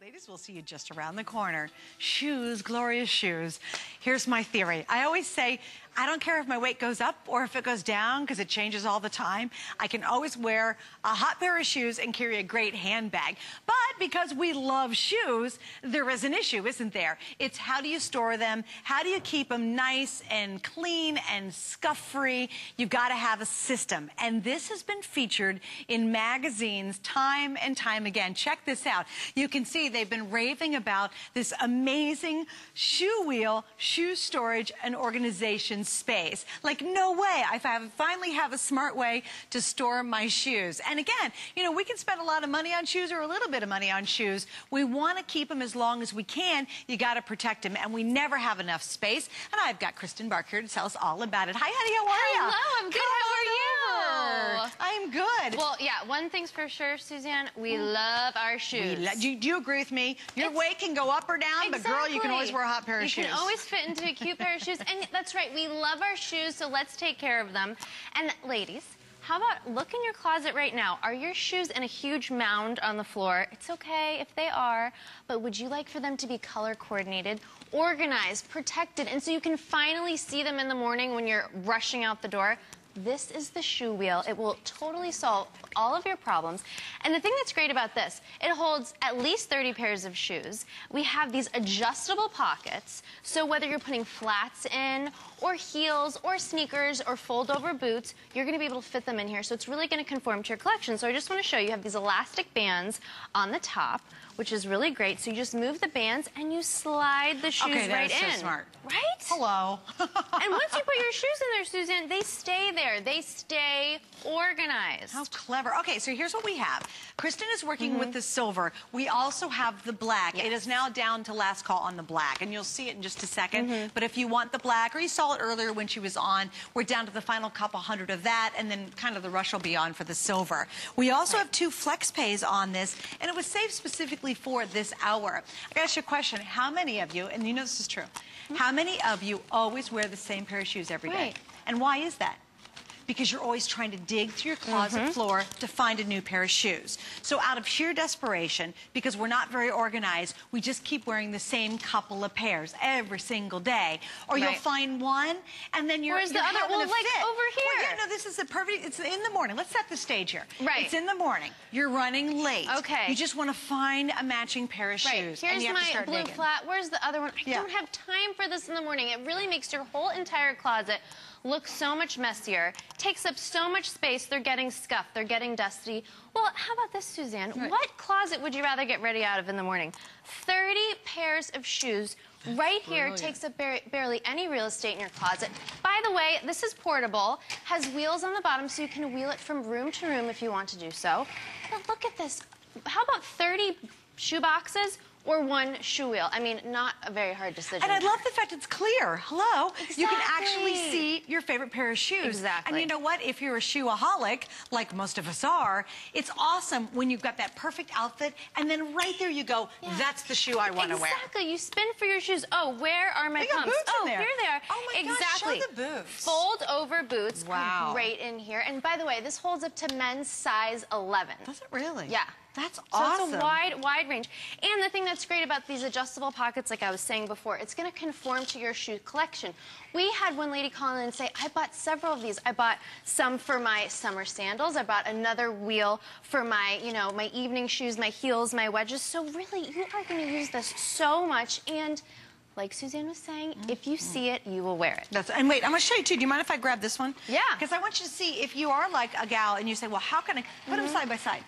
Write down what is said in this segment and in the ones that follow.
Ladies, we'll see you just around the corner. Shoes, glorious shoes. Here's my theory. I always say, I don't care if my weight goes up or if it goes down because it changes all the time. I can always wear a hot pair of shoes and carry a great handbag. But because we love shoes, there is an issue, isn't there? It's how do you store them? How do you keep them nice and clean and scuff-free? You've got to have a system. And this has been featured in magazines time and time again. Check this out. You can see they've been raving about this amazing shoe wheel, shoe storage, and organization space. Like, no way. I finally have a smart way to store my shoes. And again, you know, we can spend a lot of money on shoes or a little bit of money on shoes. We want to keep them as long as we can. You got to protect them, and we never have enough space. And I've got Kristen Bark here to tell us all about it. Hi, honey. How are you? Hello. I'm good. How are you? I'm good. Well, yeah, one thing's for sure, Suzanne, we love our shoes. Do you agree with me? Your weight can go up or down, exactly. But girl, you can always wear a hot pair of shoes. You can always fit into a cute pair of shoes. And that's right, we love our shoes, so let's take care of them. And ladies, how about look in your closet right now. Are your shoes in a huge mound on the floor? It's okay if they are, but would you like for them to be color coordinated, organized, protected, and so you can finally see them in the morning when you're rushing out the door? This is the shoe wheel. It will totally solve all of your problems. And the thing that's great about this, it holds at least 30 pairs of shoes. We have these adjustable pockets, so whether you're putting flats in, or heels, or sneakers, or fold-over boots, you're gonna be able to fit them in here, so it's really gonna conform to your collection. So I just wanna show you have these elastic bands on the top, which is really great. So you just move the bands and you slide the shoes right in. So smart. Right? Hello. And once you put your shoes in there, Suzanne, they stay there. They stay organized. How clever. Okay, so here's what we have. Kristen is working with the silver. We also have the black. Yes. It is now down to last call on the black, and you'll see it in just a second. But if you want the black, or you saw it earlier when she was on, we're down to the final couple hundred of that, and then kind of the rush will be on for the silver. We also have 2 flex pays on this, and it was saved specifically for this hour. I gotta ask you a question. How many of you, and you know this is true, how many of you always wear the same pair of shoes every day? Right. And why is that? Because you're always trying to dig through your closet floor to find a new pair of shoes. So out of sheer desperation, because we're not very organized, we just keep wearing the same couple of pairs every single day. Or you'll find one, and then you're, Where's the other? having Well, a like fit. over here. Well, yeah, no, this is the perfect, it's in the morning. Let's set the stage here. Right. It's in the morning. You're running late. Okay. You just want to find a matching pair of shoes. Here's and you have to my start blue digging. flat. Where's the other one? I don't have time for this in the morning. It really makes your whole entire closet look so much messier, takes up so much space. They're getting scuffed, they're getting dusty. Well, how about this, Suzanne? What closet would you rather get ready out of in the morning? 30 pairs of shoes right here. Takes up barely any real estate in your closet. By the way, this is portable, has wheels on the bottom so you can wheel it from room to room if you want to do so. But look at this. How about 30 shoe boxes? Or 1 shoe wheel. I mean, not a very hard decision. And I love the fact it's clear. Hello. Exactly. You can actually see your favorite pair of shoes. Exactly. And you know what? If you're a shoeaholic, like most of us are, it's awesome when you've got that perfect outfit, and then right there you go, that's the shoe I want to wear. Exactly. You spin for your shoes. Oh, where are my pumps? Boots in there. Here they are. Oh my exactly. gosh, show the boots. Fold over boots. Wow. Great in here. And by the way, this holds up to men's size 11. Does it really? Yeah. That's So awesome. it's a wide range. And the thing that's great about these adjustable pockets, like I was saying before, it's going to conform to your shoe collection. We had one lady call in and say, I bought several of these. I bought some for my summer sandals. I bought another wheel for my, you know, my evening shoes, my heels, my wedges. So really, you are going to use this so much. And like Suzanne was saying, if you see it, you will wear it. And wait, I'm going to show you too. Do you mind if I grab this one? Yeah. Because I want you to see if you are like a gal and you say, well, how can I put them side by side?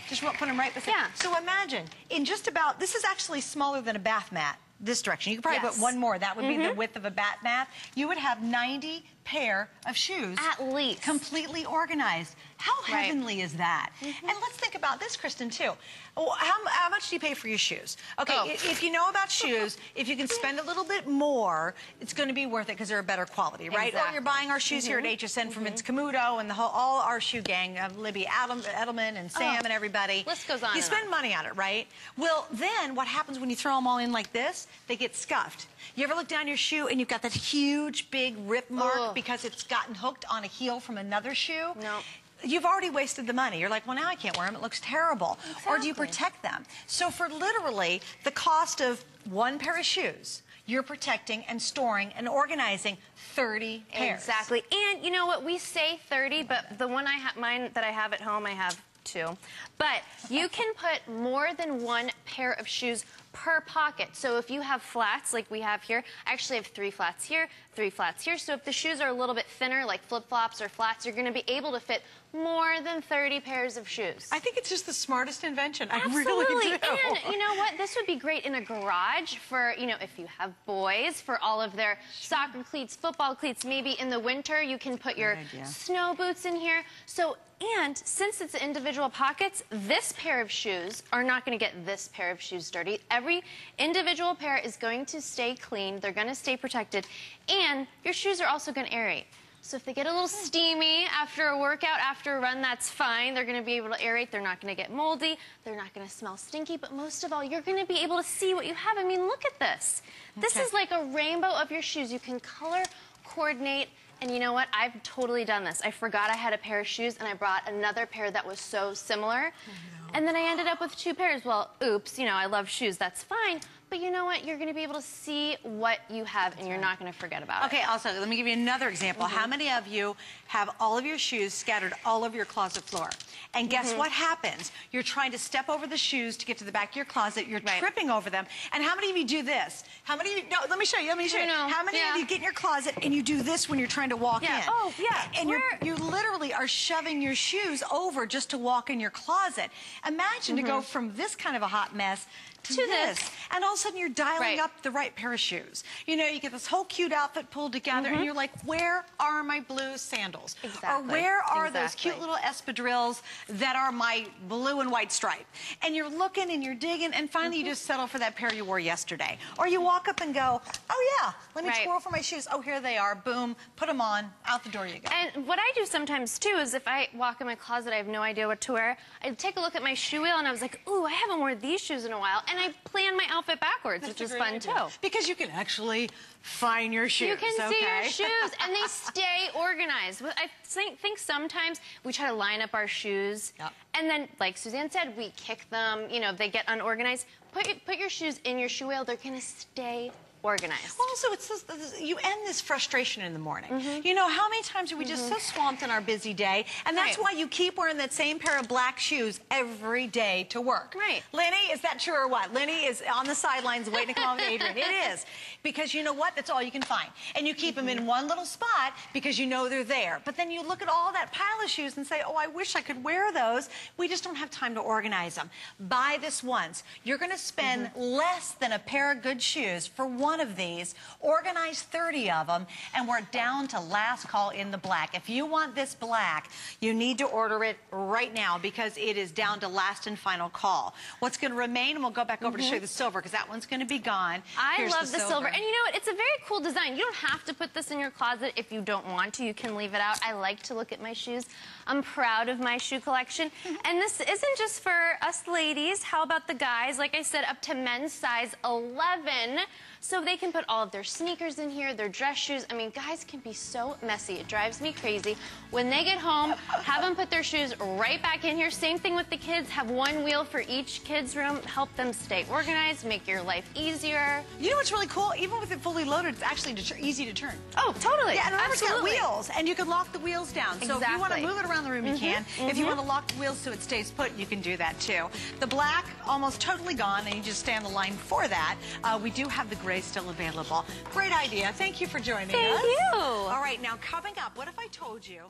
Just put them right beside. Yeah. So imagine, in just about, this is actually smaller than a bath mat, this direction. You could probably put one more. That would be the width of a bath mat. You would have 90 pair of shoes. At least. Completely organized. How heavenly is that? And let's think about this, Kristen, too. How much do you pay for your shoes? Okay, if you know about shoes, if you can spend a little bit more, it's going to be worth it because they're a better quality, right? Exactly. Or you're buying our shoes here at HSN from Vince Camuto and all our shoe gang, Libby Edelman and Sam and everybody. List goes on. You spend money on it, right? Well, then what happens when you throw them all in like this? They get scuffed. You ever look down your shoe and you've got that huge, big rip mark because it's gotten hooked on a heel from another shoe? No. you've already wasted the money. You're like, well, now I can't wear them. It looks terrible. Exactly. Or do you protect them? So for literally the cost of one pair of shoes, you're protecting and storing and organizing 30 pairs. Exactly. And you know what? We say 30, but the one mine that I have at home, I have 2. But you can put more than one pair of shoes per pocket. So if you have flats like we have here, I actually have 3 flats here, 3 flats here. So if the shoes are a little bit thinner, like flip-flops or flats, you're going to be able to fit more than 30 pairs of shoes. I think it's just the smartest invention. Absolutely. I really do. And you know what? This would be great in a garage for, you know, if you have boys, for all of their soccer cleats, football cleats. Maybe in the winter you can put your snow boots in here. So, and since it's individual pockets, this pair of shoes are not going to get this pair of shoes dirty. Every individual pair is going to stay clean. They're going to stay protected. And your shoes are also going to aerate. So if they get a little steamy after a workout, after a run, that's fine. They're going to be able to aerate. They're not going to get moldy. They're not going to smell stinky. But most of all, you're going to be able to see what you have. I mean, look at this. This is like a rainbow of your shoes. You can color coordinate. And you know what? I've totally done this. I forgot I had a pair of shoes, and I brought another pair that was so similar. And then I ended up with 2 pairs. Well, oops, you know, I love shoes. That's fine. But you know what? You're going to be able to see what you have, and you're not going to forget about it. Okay, also, let me give you another example. How many of you have all of your shoes scattered all over your closet floor? And guess what happens? You're trying to step over the shoes to get to the back of your closet. You're tripping over them. And how many of you do this? How many of you, no, let me show you. Let me show you. How many of you get in your closet and you do this when you're trying to walk in? Oh, yeah. And you literally are shoving your shoes over just to walk in your closet. Imagine to go from this kind of a hot mess to this. And all of a sudden you're dialing up the right pair of shoes. You know, you get this whole cute outfit pulled together and you're like, where are my blue sandals? Or where are those cute little espadrilles that are my blue and white stripe? And you're looking and you're digging and finally you just settle for that pair you wore yesterday. Or you walk up and go, oh yeah, let me twirl for my shoes. Oh, here they are. Boom, put them on, out the door you go. And what I do sometimes too is if I walk in my closet, I have no idea what to wear. I take a look at my shoe wheel and I was like, ooh, I haven't worn these shoes in a while. And I plan my outfit backwards, which is fun too. Because you can actually find your shoes. You can see your shoes, and they stay organized. I think sometimes we try to line up our shoes, and then, like Suzanne said, we kick them. You know, they get unorganized. Put your shoes in your shoe wheel. They're going to stay organized. Well, also, you end this frustration in the morning. You know, how many times are we just so swamped in our busy day? And that's why you keep wearing that same pair of black shoes every day to work. Lenny, is that true or what? Lenny is on the sidelines waiting to come with Adrian. It is. Because you know what? That's all you can find. And you keep them in one little spot because you know they're there. But then you look at all that pile of shoes and say, oh, I wish I could wear those. We just don't have time to organize them. Buy this once. You're going to spend less than a pair of good shoes for one of these. Organize 30 of them, and we're down to last call in the black. If you want this black, you need to order it right now because it is down to last and final call. What's going to remain, and we'll go back over to show you the silver because that one's going to be gone. I love the silver. And you know what? It's a very cool design. You don't have to put this in your closet if you don't want to. You can leave it out. I like to look at my shoes. I'm proud of my shoe collection. And this isn't just for us ladies. How about the guys? Like I said, up to men's size 11. So they can put all of their sneakers in here, their dress shoes. I mean, guys can be so messy. It drives me crazy. When they get home, have them put their shoes right back in here. Same thing with the kids. Have one wheel for each kid's room. Help them stay organized, make your life easier. You know what's really cool? Even with it fully loaded, it's actually easy to turn. Oh, totally. Yeah, and remember, it's got wheels, and you can lock the wheels down. So if you want to move it around the room, you can. If you want to lock the wheels so it stays put, you can do that too. The black, almost totally gone, and you just stay on the line for that. We do have the gray still available. Great idea. Thank you for joining us. Thank you. All right, now coming up, what if I told you